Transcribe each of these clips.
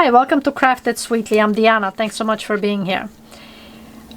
Hi, welcome to Craft It Sweetly. I'm Deanna. Thanks so much for being here.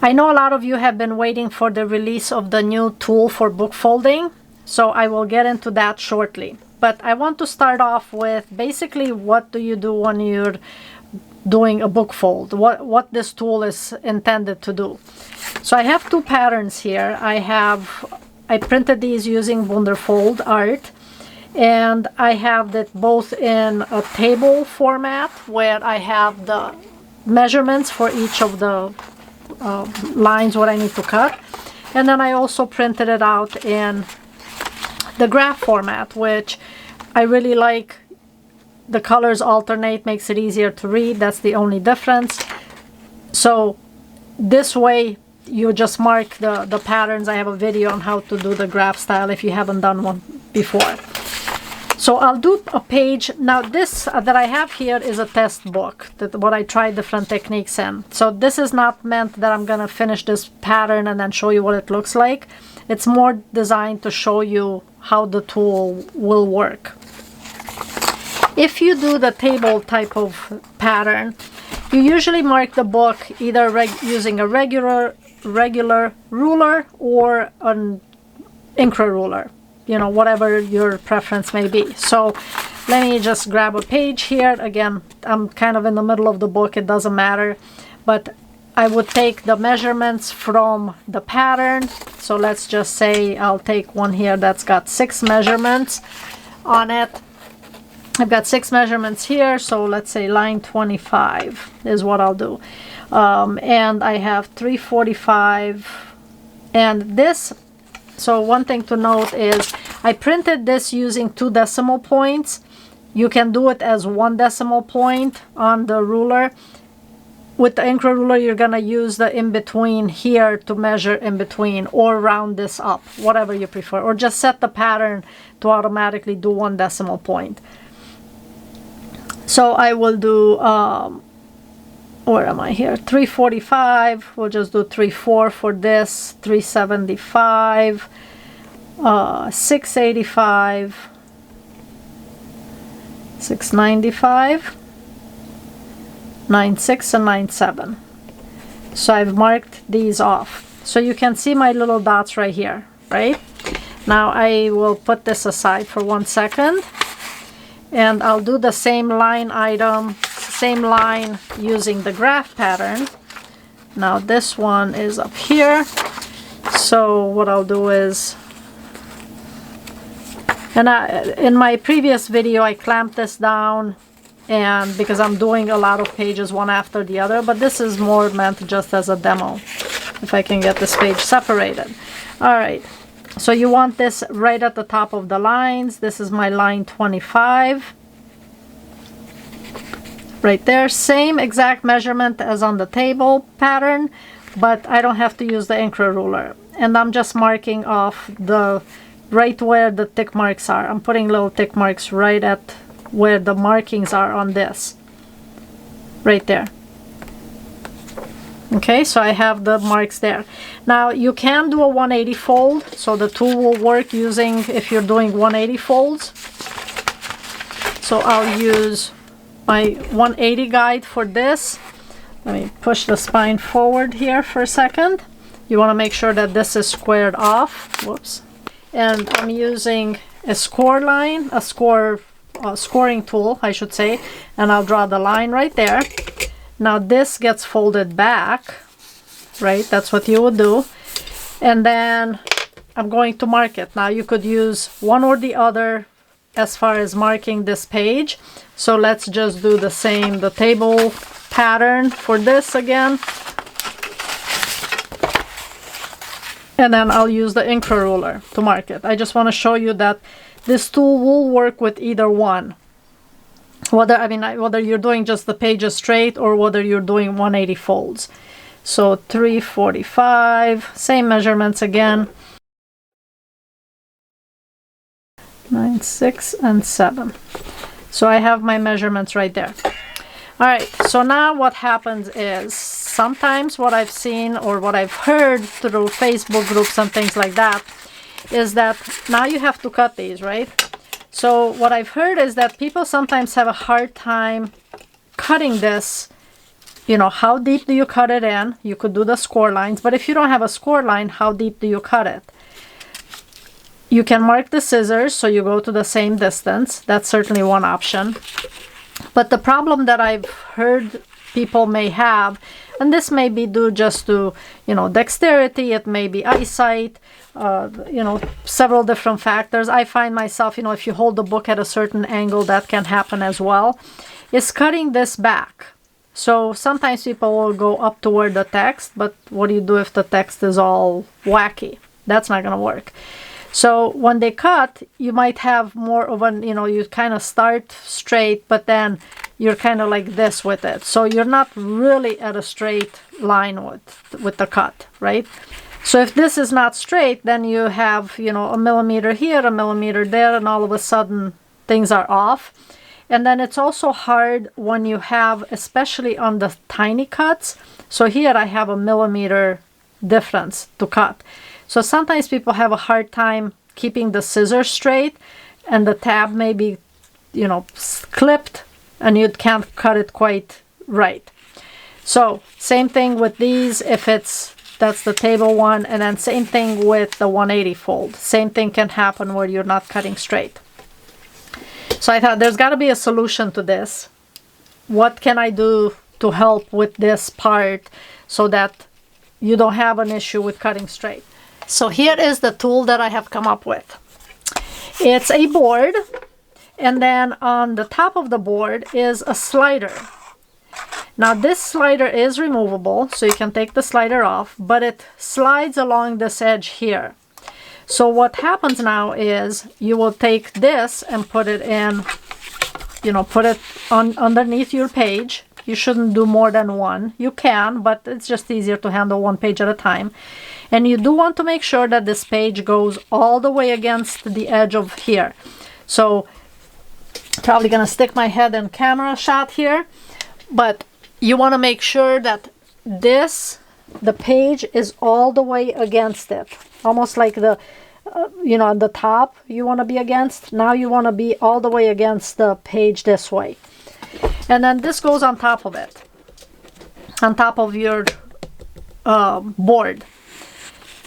I know a lot of you have been waiting for the release of the new tool for book folding, so I will get into that shortly. But I want to start off with basically what do you do when you're doing a book fold, what this tool is intended to do. So I have two patterns here. I printed these using Wonderfold art. And I have that both in a table format where I have the measurements for each of the lines what I need to cut, and then I also printed it out in the graph format, which I really like. The colors alternate, makes it easier to read. That's the only difference. So this way you just mark the patterns. I have a video on how to do the graph style if you haven't done one before. So I'll do a page. Now this that I have here is a test book, what I tried different techniques in. So this is not meant that I'm gonna finish this pattern and then show you what it looks like. It's more designed to show you how the tool will work. If you do the table type of pattern, you usually mark the book either using a regular ruler or an Incra ruler. You know, whatever your preference may be. So let me just grab a page here. Again, I'm kind of in the middle of the book, it doesn't matter, but I would take the measurements from the pattern. So let's just say I'll take one here that's got 6 measurements on it. I've got 6 measurements here, so let's say line 25 is what I'll do. And I have 345, and this. So one thing to note is I printed this using 2 decimal points. You can do it as 1 decimal point on the ruler. With the Incra ruler, you're going to use the in-between here to measure in between, or round this up, whatever you prefer. Or just set the pattern to automatically do 1 decimal point. So I will do, where am I here? 345. We'll just do 34 for this. 375. 685. 695. 96 and 97. So I've marked these off. So you can see my little dots right here, right? Now I will put this aside for 1 second. And I'll do the same line item, same line using the graph pattern. Now this one is up here. So what I'll do is, and in my previous video I clamped this down, and because I'm doing a lot of pages one after the other, but this is more meant just as a demo. If I can get this page separated. All right. So you want this right at the top of the lines. This is my line 25. Right there. Same exact measurement as on the table pattern, but I don't have to use the Incra ruler. And I'm just marking off the right where the tick marks are. I'm putting little tick marks right at where the markings are on this. Right there. Okay, so I have the marks there. Now you can do a 180 fold, so the tool will work using if you're doing 180 folds. So I'll use my 180 guide for this. Let me push the spine forward here for a second. You want to make sure that this is squared off. Whoops. And I'm using a score line, a scoring tool, I should say, and I'll draw the line right there. Now this gets folded back, right? That's what you would do. And then I'm going to mark it. Now you could use one or the other as far as marking this page. So let's just do the same, the table pattern for this again. And then I'll use the Incra ruler to mark it. I just want to show you that this tool will work with either one. Whether you're doing just the pages straight or whether you're doing 180 folds. So 345, same measurements again. 9, 6, and 7. So I have my measurements right there. All right, so now what happens is sometimes what I've seen or what I've heard through Facebook groups and things like that is that now you have to cut these, right? So what I've heard is that people sometimes have a hard time cutting this, you know, how deep do you cut it in? You could do the score lines, but if you don't have a score line, how deep do you cut it? You can mark the scissors, so you go to the same distance. That's certainly one option. But the problem that I've heard people may have, and this may be due just to, you know, dexterity, it may be eyesight, you know, several different factors. I find myself, you know, if you hold the book at a certain angle, that can happen as well, is cutting this back. So sometimes people will go up toward the text, but what do you do if the text is all wacky? That's not going to work. So when they cut, you might have more of an, you know, you kind of start straight, but then you're kind of like this with it. So you're not really at a straight line with the cut, right? So if this is not straight, then you have, you know, a millimeter here, a millimeter there, and all of a sudden things are off. And then it's also hard when you have, especially on the tiny cuts. So here I have a millimeter difference to cut. So sometimes people have a hard time keeping the scissors straight, and the tab may be, you know, clipped, and you can't cut it quite right. So same thing with these, if that's the table one, and then same thing with the 180 fold. Same thing can happen where you're not cutting straight. So I thought there's got to be a solution to this. What can I do to help with this part so that you don't have an issue with cutting straight? So here is the tool that I have come up with. It's a board, and then on the top of the board is a slider. Now this slider is removable, so you can take the slider off, but it slides along this edge here. So what happens now is you will take this and put it in, you know, put it on underneath your page. You shouldn't do more than one. You can, but it's just easier to handle one page at a time. And you do want to make sure that this page goes all the way against the edge of here. So probably gonna stick my head in camera shot here, but you want to make sure that the page is all the way against it, almost like the you know, on the top you want to be against. Now you want to be all the way against the page this way, and then this goes on top of it, on top of your board.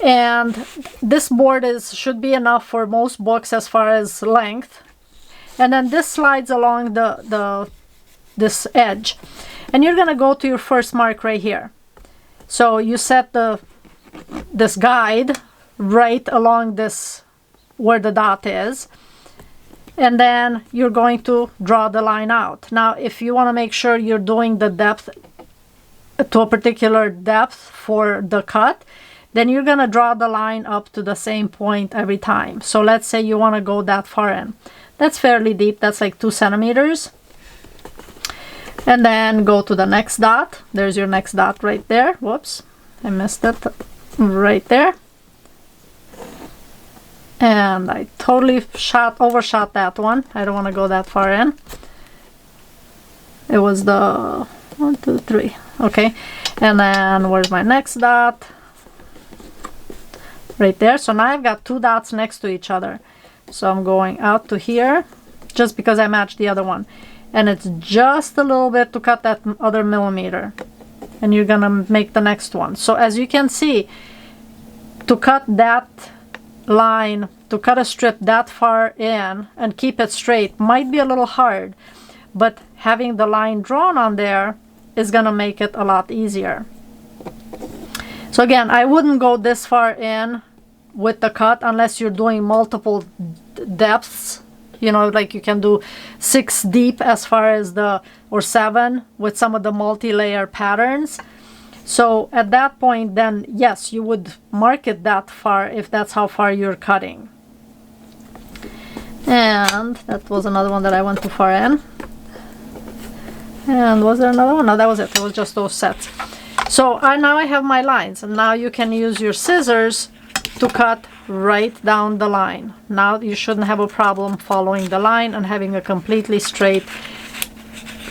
And this board should be enough for most books as far as length. And then this slides along this edge, and you're gonna go to your first mark right here. So you set this guide right along this where the dot is, and then you're going to draw the line out. Now if you want to make sure you're doing the depth to a particular depth for the cut, then you're gonna draw the line up to the same point every time. So let's say you want to go that far in. That's fairly deep, that's like 2 centimeters. And then go to the next dot. There's your next dot right there. Whoops, I missed it right there. And I totally overshot that one. I don't want to go that far in. It was the 1, 2, 3. Okay, and then where's my next dot? Right there. So now I've got 2 dots next to each other. So I'm going out to here just because I matched the other one. And it's just a little bit to cut that other millimeter. And you're gonna make the next one. So as you can see, to cut that line, to cut a strip that far in and keep it straight might be a little hard, but having the line drawn on there is gonna make it a lot easier. So again, I wouldn't go this far in with the cut unless you're doing multiple depths. You know, like you can do 6 deep as far as or 7 with some of the multi-layer patterns. So at that point, then yes, you would mark it that far if that's how far you're cutting. And that was another one that I went too far in. And was there another one? No, that was it. It was just those sets. So now I have my lines, and now you can use your scissors to cut right down the line. Now you shouldn't have a problem following the line and having a completely straight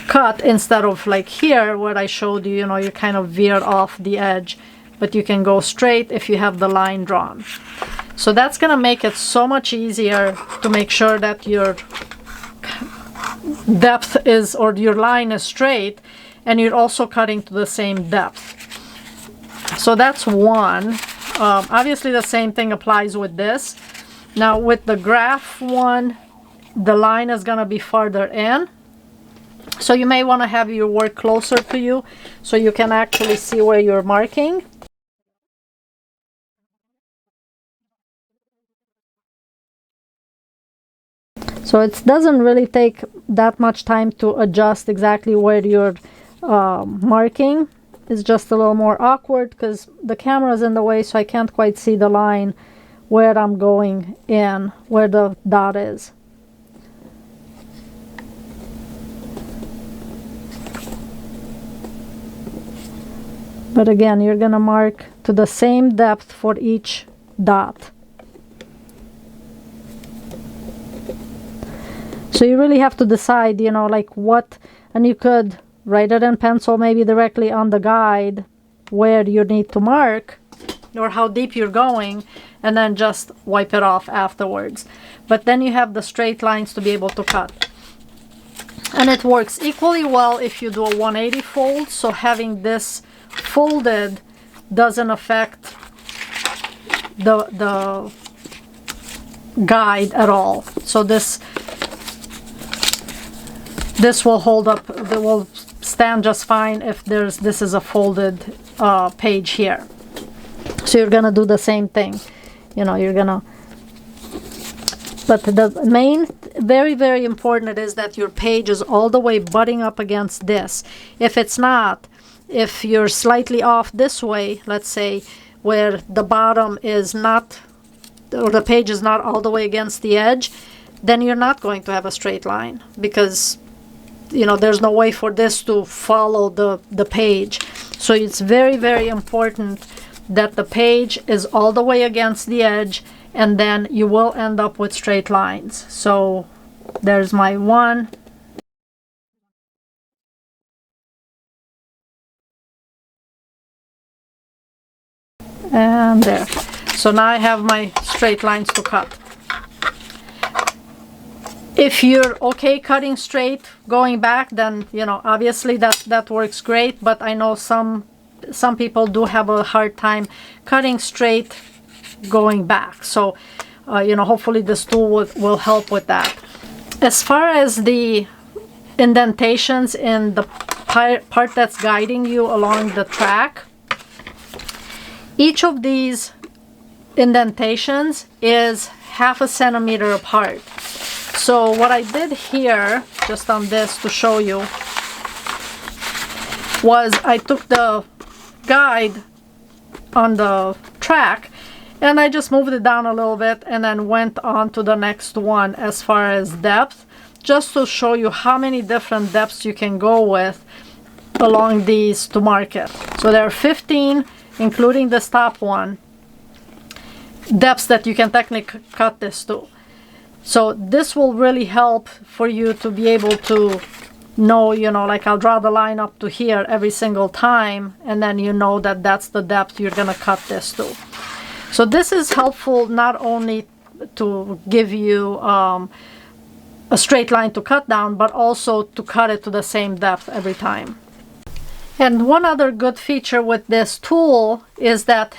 cut instead of like here where I showed you, you know, you kind of veer off the edge, but you can go straight if you have the line drawn. So that's gonna make it so much easier to make sure that you're depth is, or your line is straight, and you're also cutting to the same depth. So that's one. Obviously the same thing applies with this. Now with the graph one, the line is going to be farther in. So you may want to have your work closer to you so you can actually see where you're marking. So it doesn't really take that much time to adjust exactly where you're marking. It's just a little more awkward because the camera is in the way, so I can't quite see the line where I'm going in, where the dot is. But again, you're gonna mark to the same depth for each dot. So you really have to decide, you know, like what, and you could write it in pencil maybe directly on the guide where you need to mark or how deep you're going, and then just wipe it off afterwards. But then you have the straight lines to be able to cut. And it works equally well if you do a 180 fold, so having this folded doesn't affect the guide at all. So this will hold up, it will stand just fine if this is a folded page here. So you're gonna do the same thing, you know, you're gonna, but the main, very, very important it is that your page is all the way butting up against this. If it's not, if you're slightly off this way, let's say, where the bottom is not, or the page is not all the way against the edge, then you're not going to have a straight line, because you know there's no way for this to follow the page. So it's very, very important that the page is all the way against the edge, and then you will end up with straight lines. So there's my one. And there. So now I have my straight lines to cut. If you're okay cutting straight going back, then you know obviously that works great, but I know some people do have a hard time cutting straight going back. So you know, hopefully this tool will help with that. As far as the indentations in the part that's guiding you along the track, each of these indentations is 1/2 centimeter apart. So what I did here, just on this to show you, was I took the guide on the track and I just moved it down a little bit and then went on to the next one as far as depth, just to show you how many different depths you can go with along these to market. So there are 15, including this top one, depths that you can technically cut this to. So this will really help for you to be able to know, you know, like I'll draw the line up to here every single time, and then you know that that's the depth you're gonna cut this to. So this is helpful not only to give you a straight line to cut down, but also to cut it to the same depth every time. And one other good feature with this tool is that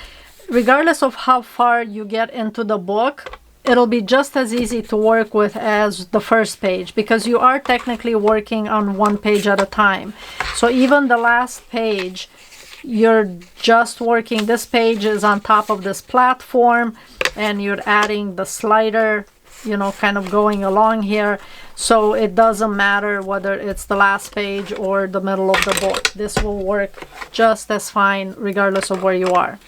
regardless of how far you get into the book, it'll be just as easy to work with as the first page, because you are technically working on one page at a time. So even the last page, you're just working, this page is on top of this platform and you're adding the slider, you know, kind of going along here. So it doesn't matter whether it's the last page or the middle of the book. This will work just as fine regardless of where you are.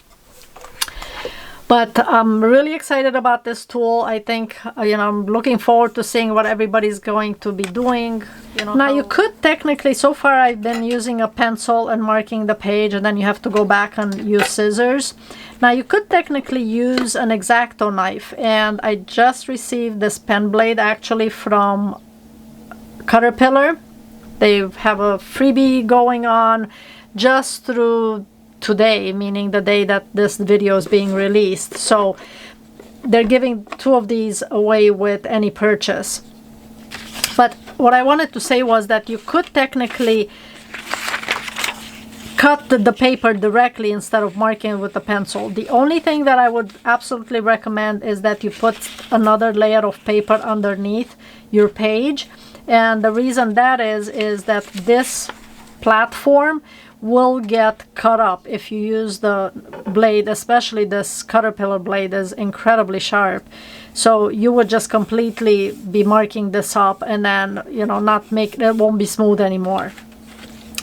But I'm really excited about this tool. I think, you know, I'm looking forward to seeing what everybody's going to be doing. You know, now you could technically, so far I've been using a pencil and marking the page, and then you have to go back and use scissors. Now you could technically use an X-Acto knife, and I just received this pen blade actually from Caterpillar. They have a freebie going on just through today, meaning the day that this video is being released. So they're giving 2 of these away with any purchase. But what I wanted to say was that you could technically cut the paper directly instead of marking it with a pencil. The only thing that I would absolutely recommend is that you put another layer of paper underneath your page. And the reason that is that this platform will get cut up if you use the blade, especially this Caterpillar blade is incredibly sharp. So you would just completely be marking this up and then, you know, not make it, won't be smooth anymore.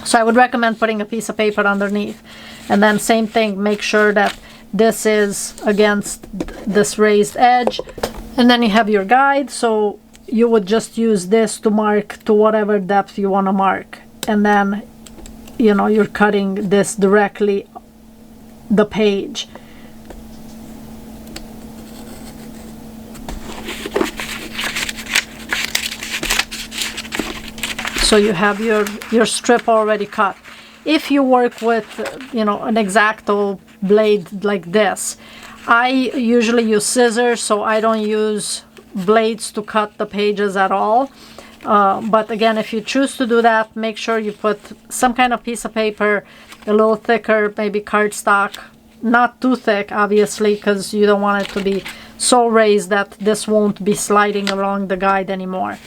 So I would recommend putting a piece of paper underneath. And then same thing, make sure that this is against this raised edge. And then you have your guide, so you would just use this to mark to whatever depth you want to mark. And then, you know, you're cutting this directly the page. So you have your strip already cut. If you work with, you know, an X-Acto blade like this, I usually use scissors, so I don't use blades to cut the pages at all. But again, if you choose to do that, make sure you put some kind of piece of paper, a little thicker, maybe cardstock, not too thick, obviously, because you don't want it to be so raised that this won't be sliding along the guide anymore.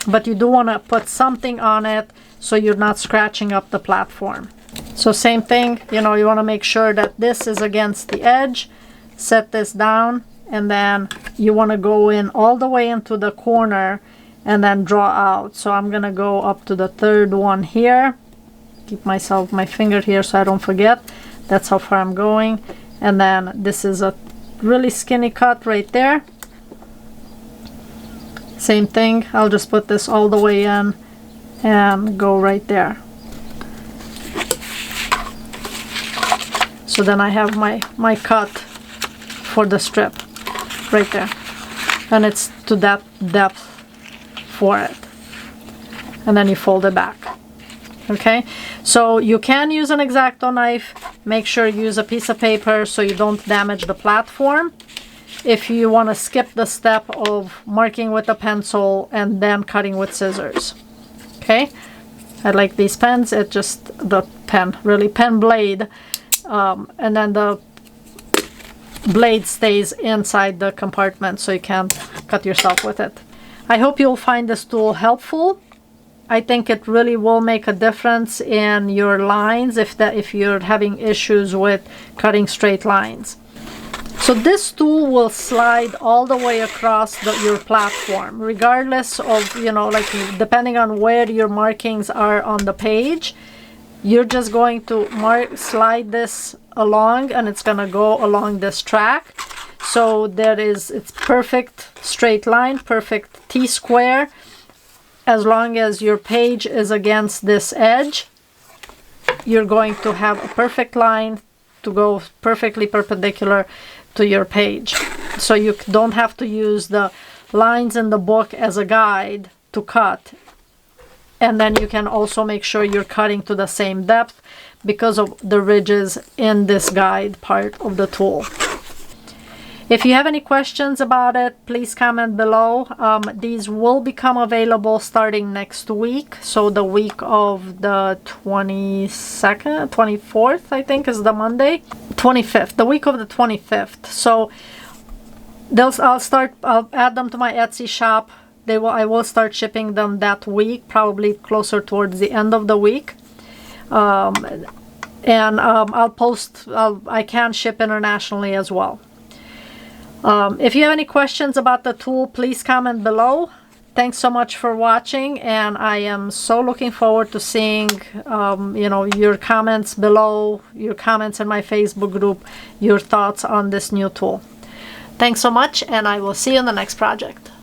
But you do want to put something on it so you're not scratching up the platform. So same thing, you know, you want to make sure that this is against the edge, set this down, and then you want to go in all the way into the corner and then draw out. So I'm gonna go up to the third one here, keep my finger here so I don't forget. That's how far I'm going. And then this is a really skinny cut right there. Same thing, I'll just put this all the way in and go right there. So then I have my cut for the strip right there, and it's to that depth for it. And then you fold it back. Okay, so you can use an X-Acto knife. Make sure you use a piece of paper so you don't damage the platform. If you want to skip the step of marking with a pencil and then cutting with scissors. Okay, I like these pens. It's just the pen, really pen blade, and then the blade stays inside the compartment so you can't cut yourself with it. I hope you'll find this tool helpful. I think it really will make a difference in your lines if you're having issues with cutting straight lines. So this tool will slide all the way across your platform, regardless of, you know, like depending on where your markings are on the page. You're just going to slide this along, and it's gonna go along this track. So it's perfect straight line, perfect T-square. As long as your page is against this edge, you're going to have a perfect line to go perfectly perpendicular to your page. So you don't have to use the lines in the book as a guide to cut. And then you can also make sure you're cutting to the same depth because of the ridges in this guide part of the tool. If you have any questions about it, please comment below. These will become available starting next week. So the week of the 22nd, 24th, I think is the Monday. 25th, the week of the 25th. So I'll add them to my Etsy shop. I will start shipping them that week, probably closer towards the end of the week. I can ship internationally as well. If you have any questions about the tool, please comment below. Thanks so much for watching, and I am so looking forward to seeing your comments below, your comments in my Facebook group, your thoughts on this new tool. Thanks so much, and I will see you in the next project.